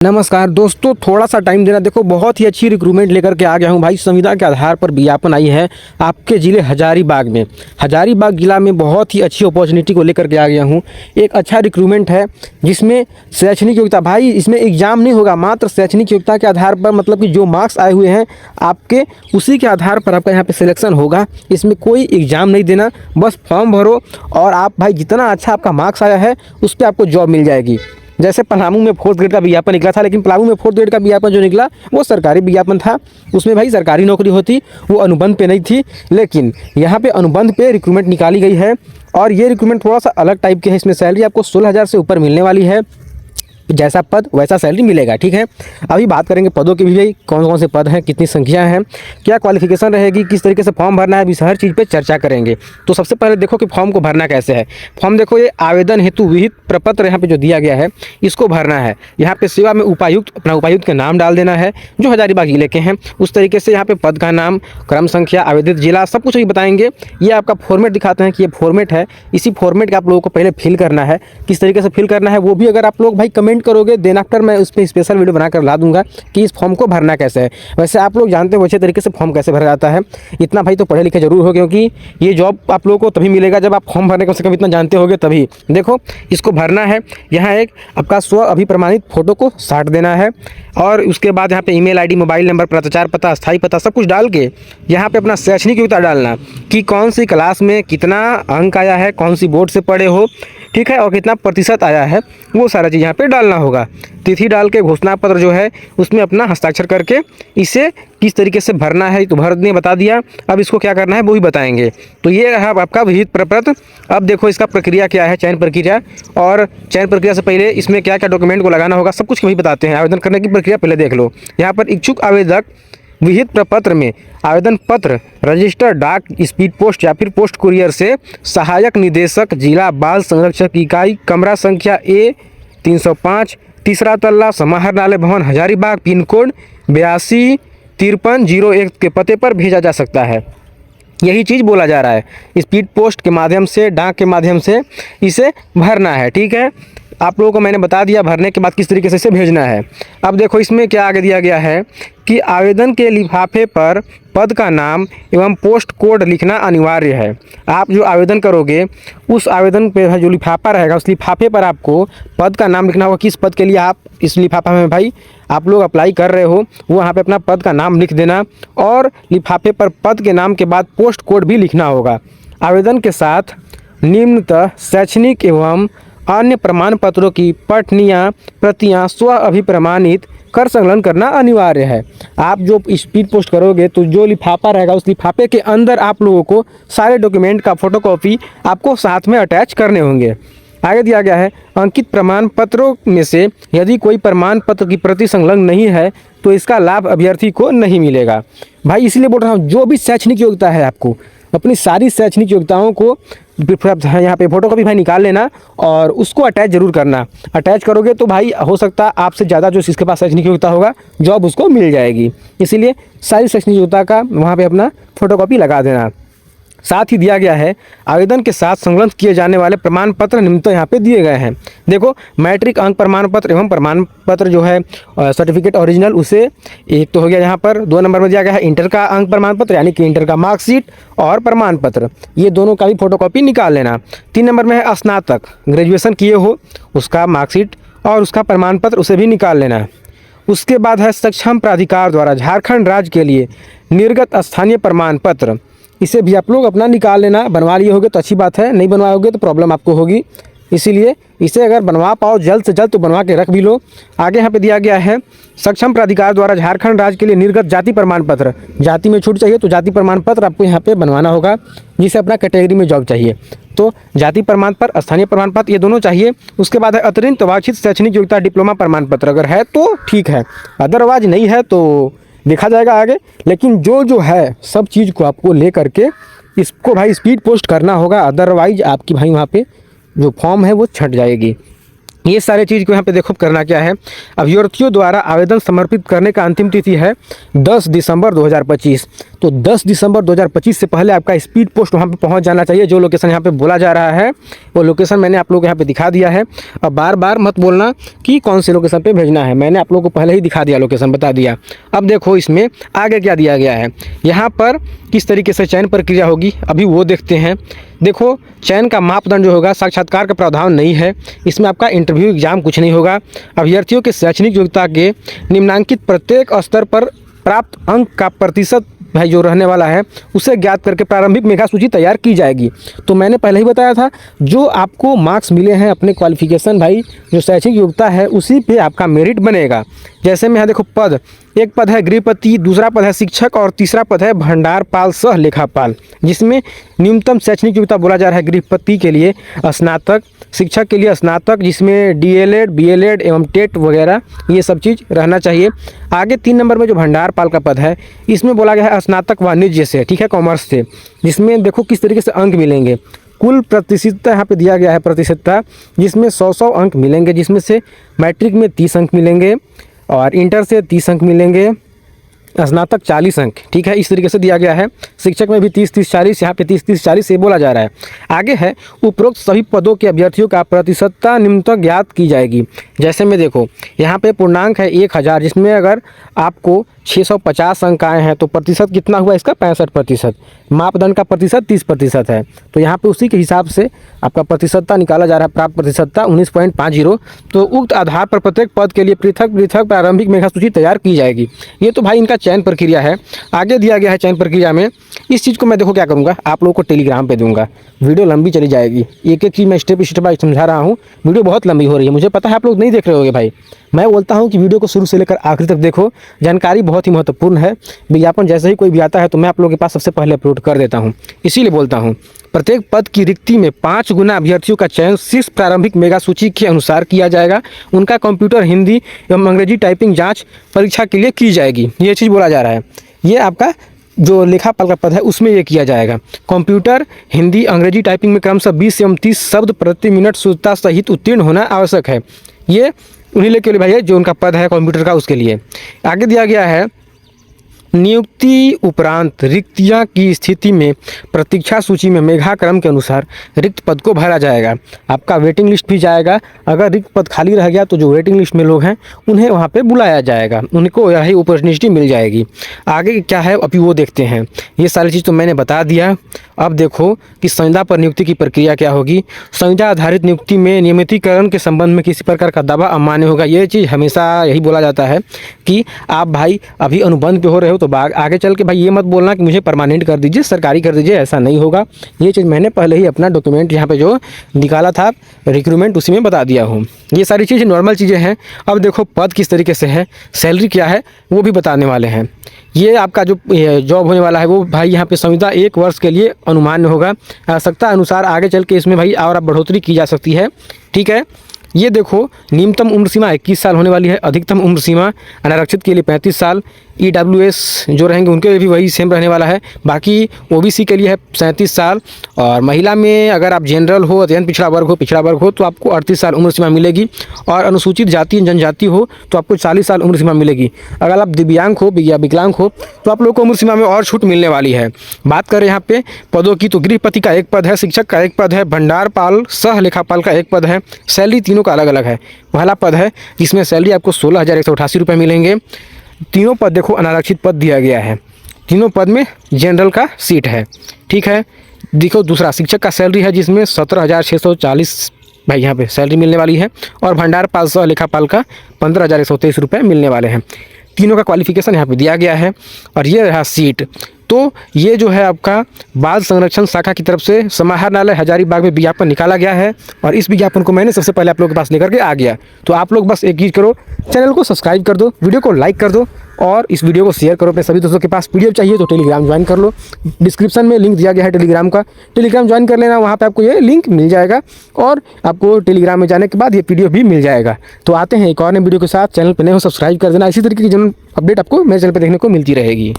नमस्कार दोस्तों, थोड़ा सा टाइम देना। देखो, बहुत ही अच्छी रिक्रूटमेंट लेकर के आ गया हूँ भाई। संविदा के आधार पर विज्ञापन आई है आपके ज़िले हजारीबाग में। हजारीबाग जिला में बहुत ही अच्छी अपॉर्चुनिटी को लेकर के आ गया हूँ। एक अच्छा रिक्रूटमेंट है जिसमें शैक्षणिक योग्यता, भाई इसमें एग्जाम नहीं होगा, मात्र शैक्षणिक योग्यता के आधार पर, मतलब कि जो मार्क्स आए हुए हैं आपके, उसी के आधार पर आपका यहाँ पर सिलेक्शन होगा। इसमें कोई एग्ज़ाम नहीं देना, बस फॉर्म भरो और आप भाई जितना अच्छा आपका मार्क्स आया है उस पर आपको जॉब मिल जाएगी। जैसे पलामू में 4th ग्रेड का विज्ञापन निकला था, लेकिन पलामू में 4th ग्रेड का विज्ञापन जो निकला वो सरकारी विज्ञापन था। उसमें भाई सरकारी नौकरी होती, वो अनुबंध पे नहीं थी। लेकिन यहाँ पे अनुबंध पे रिक्रूटमेंट निकाली गई है और ये रिक्रूटमेंट थोड़ा सा अलग टाइप के है। इसमें सैलरी आपको 16,000 से ऊपर मिलने वाली है। जैसा पद वैसा सैलरी मिलेगा, ठीक है। अभी बात करेंगे पदों की भी, भाई कौन कौन से पद हैं, कितनी संख्या हैं, क्या क्वालिफिकेशन रहेगी, किस तरीके से फॉर्म भरना है, इस हर चीज़ पे चर्चा करेंगे। तो सबसे पहले देखो कि फॉर्म को भरना कैसे है। फॉर्म देखो, ये आवेदन हेतु विहित प्रपत्र यहाँ पे जो दिया गया है इसको भरना है। यहाँ पे सेवा में उपायुक्त, अपना उपायुक्त का नाम डाल देना है जो हजारीबाग जिले के हैं। उस तरीके से यहाँ पे पद का नाम, क्रम संख्या, आवेदित जिला, सब कुछ बताएंगे। ये आपका फॉर्मेट दिखाते हैं कि ये फॉर्मेट है। इसी फॉर्मेट का आप लोगों को पहले फिल करना है। किस तरीके से फिल करना है वो भी अगर आप लोग भाई कमेंट करोगे, देन आफ्टर मैं उस पर स्पेशल वीडियो बनाकर ला दूंगा कि इस फॉर्म को भरना कैसे है। वैसे आप लोग जानते हो अच्छे तरीके से फॉर्म कैसे भरा जाता है। इतना भाई तो पढ़े लिखे जरूर हो, क्योंकि ये जॉब आप लोगों को तभी मिलेगा जब आप फॉर्म भरने कम से कम इतना जानते होगे तभी। देखो, इसको भरना है। यहाँ एक आपका स्व अभिप्रमाणित फोटो को साट देना है और उसके बाद यहाँ पे ईमेल आईडी, मोबाइल नंबर, पत्राचार पता, स्थायी पता, सब कुछ डाल के यहाँ पे अपना शैक्षणिक योग्यता डालना कि कौन सी क्लास में कितना अंक आया है, कौन सी बोर्ड से पढ़े हो, ठीक है, और कितना प्रतिशत आया है, वो सारा चीज़ यहाँ पे डालना होगा। तिथि डाल के घोषणा पत्र जो है उसमें अपना हस्ताक्षर करके इसे किस तरीके से भरना है तो भरने बता दिया। अब इसको क्या करना है वो भी बताएंगे। तो ये रहा आपका विहित प्रपत्र। अब देखो इसका प्रक्रिया क्या है, चयन प्रक्रिया, और चयन प्रक्रिया से पहले इसमें क्या क्या डॉक्यूमेंट को लगाना होगा सब कुछ वही बताते हैं। आवेदन करने की प्रक्रिया पहले देख लो। यहाँ पर इच्छुक आवेदक विहित प्रपत्र में आवेदन पत्र रजिस्टर डाक, स्पीड पोस्ट या फिर पोस्ट कुरियर से सहायक निदेशक जिला बाल संरक्षक इकाई, कमरा संख्या A 305, तीसरा तल्ला, समाहरणालय भवन, हजारीबाग, पिन कोड 825301 के पते पर भेजा जा सकता है। यही चीज़ बोला जा रहा है। स्पीड पोस्ट के माध्यम से, डाक के माध्यम से इसे भरना है, ठीक है। आप लोगों को मैंने बता दिया भरने के बाद किस तरीके से इसे भेजना है। अब देखो इसमें क्या आगे दिया गया है कि आवेदन के लिफाफे पर पद का नाम एवं पोस्ट कोड लिखना अनिवार्य है। आप जो आवेदन करोगे उस आवेदन पे जो लिफाफा रहेगा उस लिफाफे पर आपको पद का नाम लिखना होगा। किस पद के लिए आप इस लिफाफा में भाई आप लोग अप्लाई कर रहे हो, वो वहाँ पे अपना पद का नाम लिख देना और लिफाफे पर पद के नाम के बाद पोस्ट कोड भी लिखना होगा। आवेदन के साथ निम्नतः शैक्षणिक एवं अन्य प्रमाण पत्रों की पठनीय प्रतियां स्व अभिप्रमाणित कर संलग्न करना अनिवार्य है। आप जो स्पीड पोस्ट करोगे तो जो लिफाफा रहेगा उस लिफाफे के अंदर आप लोगों को सारे डॉक्यूमेंट का फोटोकॉपी आपको साथ में अटैच करने होंगे। आगे दिया गया है अंकित प्रमाण पत्रों में से यदि कोई प्रमाण पत्र की प्रति संलग्न नहीं है तो इसका लाभ अभ्यर्थी को नहीं मिलेगा। भाई इसलिए बोल रहा हूँ, जो भी शैक्षणिक योग्यता है आपको अपनी सारी शैक्षणिक योग्यताओं को यहाँ पे फोटोकॉपी भाई निकाल लेना और उसको अटैच जरूर करना। अटैच करोगे तो भाई हो सकता है आपसे ज़्यादा जो इसके पास शैक्षणिक योग्यता होगा जॉब उसको मिल जाएगी। इसीलिए सारी शैक्षणिक योग्यता का वहाँ पे अपना फोटोकॉपी लगा देना। साथ ही दिया गया है आवेदन के साथ संलग्न किए जाने वाले प्रमाण पत्र निम्नतः यहाँ पे दिए गए हैं। देखो, मैट्रिक अंक प्रमाण पत्र एवं प्रमाण पत्र जो है सर्टिफिकेट ओरिजिनल, उसे एक तो हो गया। यहाँ पर 2 नंबर में दिया गया है इंटर का अंक प्रमाण पत्र यानी कि इंटर का मार्कशीट और प्रमाण पत्र, ये दोनों का भी फोटोकॉपी निकाल लेना। 3 नंबर में है स्नातक, ग्रेजुएशन किए हो उसका मार्कशीट और उसका प्रमाण पत्र, उसे भी निकाल लेना। उसके बाद है सक्षम प्राधिकार द्वारा झारखंड राज्य के लिए निर्गत स्थानीय प्रमाण पत्र, इसे भी आप लोग अपना निकाल लेना। बनवा लिए होगे तो अच्छी बात है, नहीं बनवाओगे तो प्रॉब्लम आपको होगी। इसीलिए इसे अगर बनवा पाओ जल्द से जल्द तो बनवा के रख भी लो। आगे यहाँ पे दिया गया है सक्षम प्राधिकार द्वारा झारखंड राज्य के लिए निर्गत जाति प्रमाण पत्र, जाति में छूट चाहिए तो जाति प्रमाण पत्र आपको यहाँ पे बनवाना होगा, जिसे अपना कैटेगरी में जॉब चाहिए तो जाति प्रमाण पत्र, स्थानीय प्रमाण पत्र, ये दोनों चाहिए। उसके बाद है अतिरिक्त वांछित शैक्षणिक योग्यता डिप्लोमा प्रमाण पत्र, अगर है तो ठीक है, अदरवाइज नहीं है तो देखा जाएगा आगे। लेकिन जो है सब चीज़ को आपको ले करके इसको भाई स्पीड पोस्ट करना होगा, अदरवाइज आपकी भाई वहाँ पे जो फॉर्म है वो छट जाएगी। ये सारे चीज़ को यहाँ पे देखो करना क्या है। अभ्यर्थियों द्वारा आवेदन समर्पित करने का अंतिम तिथि है 10 दिसंबर 2025। तो 10 दिसंबर 2025 से पहले आपका स्पीड पोस्ट वहाँ पे पहुँच जाना चाहिए। जो लोकेशन यहाँ पे बोला जा रहा है वो लोकेशन मैंने आप लोगों को यहाँ पे दिखा दिया है। अब बार बार मत बोलना कि कौन से लोकेशन पे भेजना है, मैंने आप लोगों को पहले ही दिखा दिया, लोकेशन बता दिया। अब देखो इसमें आगे क्या दिया गया है, यहाँ पर किस तरीके से चयन प्रक्रिया होगी अभी वो देखते हैं। देखो चयन का मापदंड जो होगा साक्षात्कार का प्रावधान नहीं है, इसमें आपका इंटरव्यू एग्जाम कुछ नहीं होगा। अभ्यर्थियों के शैक्षणिक योग्यता के निम्नांकित प्रत्येक स्तर पर प्राप्त अंक का प्रतिशत भाई जो रहने वाला है उसे ज्ञात करके प्रारंभिक मेधा सूची तैयार की जाएगी। तो मैंने पहले ही बताया था जो आपको मार्क्स मिले हैं अपने क्वालिफिकेशन भाई जो शैक्षणिक योग्यता है उसी पे आपका मेरिट बनेगा। जैसे में यहाँ देखो पद, एक पद है गृहपति, दूसरा पद है शिक्षक और तीसरा पद है भंडारपाल सह लेखापाल, जिसमें न्यूनतम शैक्षणिक योग्यता बोला जा रहा है गृहपति के लिए स्नातक, शिक्षक के लिए स्नातक जिसमें डीएलएड, बीएलएड एवं टेट वगैरह ये सब चीज़ रहना चाहिए। आगे 3 नंबर में जो भंडारपाल का पद है इसमें बोला गया है स्नातक वाणिज्य से, ठीक है, कॉमर्स से, जिसमें देखो किस तरीके से अंक मिलेंगे। कुल प्रतिशतता यहाँ पे दिया गया है प्रतिशतता, जिसमें 100 अंक मिलेंगे, जिसमें से मैट्रिक में 30 अंक मिलेंगे और इंटर से 30 अंक मिलेंगे, स्नातक 40 अंक, ठीक है, इस तरीके से दिया गया है। शिक्षक में भी 30-30-40, यहाँ पे 30-30-40 ये बोला जा रहा है। आगे है उपरोक्त सभी पदों के अभ्यर्थियों का प्रतिशतता निम्नतम ज्ञात की जाएगी। जैसे में देखो यहाँ पे पूर्णांक है 1000, जिसमें अगर आपको 650 अंक आए हैं तो प्रतिशत कितना हुआ इसका 65%, मापदंड का प्रतिशत 30% है। तो यहाँ पे उसी के हिसाब से आपका प्रतिशतता निकाला जा रहा है, प्राप्त प्रतिशतता 19.50। तो उक्त आधार पर प्रत्येक पद के लिए पृथक पृथक प्रारंभिक मेधा सूची तैयार की जाएगी। ये तो भाई इनका चयन प्रक्रिया है। आगे दिया गया है चयन प्रक्रिया में इस चीज़ को मैं देखो क्या करूँगा, आप लोगों को टेलीग्राम पे दूंगा, वीडियो लंबी चली जाएगी, एक एक चीज़ मैं स्टेप बाय समझा रहा हूँ, वीडियो बहुत लंबी हो रही है, मुझे पता है आप लोग नहीं देख रहे होगे भाई। मैं बोलता हूं कि वीडियो को शुरू से लेकर आखिर तक देखो, जानकारी बहुत ही महत्वपूर्ण है। विज्ञापन जैसे ही कोई भी आता है तो मैं आप लोगों के पास सबसे पहले अपलोड कर देता हूं, इसीलिए बोलता हूं। प्रत्येक पद की रिक्ति में 5 गुना अभ्यर्थियों का चयन 6 प्रारंभिक मेगा सूची के अनुसार किया जाएगा। उनका कंप्यूटर, हिंदी एवं अंग्रेजी टाइपिंग जाँच परीक्षा के लिए की जाएगी। ये चीज़ बोला जा रहा है, ये आपका जो लेखापाल का पद है उसमें ये किया जाएगा। कंप्यूटर, हिंदी, अंग्रेजी टाइपिंग में क्रमशः 20 एवं 30 शब्द प्रति मिनट शुद्धता सहित उत्तीर्ण होना आवश्यक है। ये उन्हीं के लिए भाई है जो उनका पद है कंप्यूटर का, उसके लिए। आगे दिया गया है नियुक्ति उपरांत रिक्तियां की स्थिति में प्रतीक्षा सूची में मेघाक्रम के अनुसार रिक्त पद को भरा जाएगा। आपका वेटिंग लिस्ट भी जाएगा, अगर रिक्त पद खाली रह गया तो जो वेटिंग लिस्ट में लोग हैं उन्हें वहां पे बुलाया जाएगा, उनको यही अपॉर्चुनिटी मिल जाएगी। आगे क्या है अभी वो देखते हैं। ये सारी चीज़ तो मैंने बता दिया। अब देखो कि संविदा पर नियुक्ति की प्रक्रिया क्या होगी। संविदा आधारित नियुक्ति में नियमितीकरण के संबंध में किसी प्रकार का दावा अमान्य होगा। ये चीज़ हमेशा यही बोला जाता है कि आप भाई अभी अनुबंध पे हो रहे हो तो आगे चल के भाई ये मत बोलना कि मुझे परमानेंट कर दीजिए, सरकारी कर दीजिए, ऐसा नहीं होगा। ये चीज़ मैंने पहले ही अपना डॉक्यूमेंट यहाँ पे जो निकाला था रिक्रूटमेंट उसी में बता दिया हूँ। ये सारी चीज़ें नॉर्मल चीज़ें हैं। अब देखो पद किस तरीके से है, सैलरी क्या है वो भी बताने वाले हैं। ये आपका जो जॉब होने वाला है वो भाई यहाँ पे संविदा 1 वर्ष के लिए अनुमान्य होगा। आवश्यकता अनुसार आगे चल के इसमें भाई और बढ़ोतरी की जा सकती है, ठीक है। ये देखो न्यूनतम उम्र सीमा 21 साल होने वाली है, अधिकतम उम्र सीमा अनारक्षित के लिए 35 साल, EWS जो रहेंगे उनके लिए भी वही सेम रहने वाला है। बाकी OBC के लिए है 37 साल और महिला में अगर आप जनरल हो, अत्यंत पिछड़ा वर्ग हो तो आपको 38 साल उम्र सीमा मिलेगी और अनुसूचित जाति जनजाति हो तो आपको 40 साल उम्र सीमा मिलेगी। अगर आप दिव्यांग हो या विकलांग हो तो आप लोग को उम्र सीमा में और छूट मिलने वाली है। बात करें यहाँ पे पदों की तो गृहपति का 1 पद है, शिक्षक का 1 पद है, भंडारपाल सह लेखापाल का 1 पद है। सैलरी तीनों का अलग अलग है। पहला पद है जिसमें सैलरी आपको 16,188 रुपये मिलेंगे। तीनों पद देखो अनारक्षित पद दिया गया है, तीनों पद में जनरल का सीट है, ठीक है। देखो दूसरा शिक्षक का सैलरी है जिसमें 17,640 भाई यहाँ पे सैलरी मिलने वाली है और भंडारपाल सह लेखापाल का 15,123 रुपये मिलने वाले हैं। तीनों का क्वालिफिकेशन यहाँ पे दिया गया है और ये रहा सीट। तो ये जो है आपका बाल संरक्षण शाखा की तरफ से समाहरणालय हजारीबाग में विज्ञापन निकाला गया है और इस विज्ञापन को मैंने सबसे पहले आप लोगों के पास लेकर के आ गया। तो आप लोग बस एक चीज़ करो, चैनल को सब्सक्राइब कर दो, वीडियो को लाइक कर दो और इस वीडियो को शेयर करो अपने सभी दोस्तों के पास। PDF चाहिए तो टेलीग्राम ज्वाइन कर लो, डिस्क्रिप्शन में लिंक दिया गया है टेलीग्राम का, टेलीग्राम ज्वाइन कर लेना, वहाँ पे आपको ये लिंक मिल जाएगा और आपको टेलीग्राम में जाने के बाद ये PDF भी मिल जाएगा। तो आते हैं एक और नए वीडियो के साथ, चैनल पर नए हो सब्सक्राइब कर देना, इसी तरीके की जनरल अपडेट आपको मेरे चैनल पर देखने को मिलती रहेगी।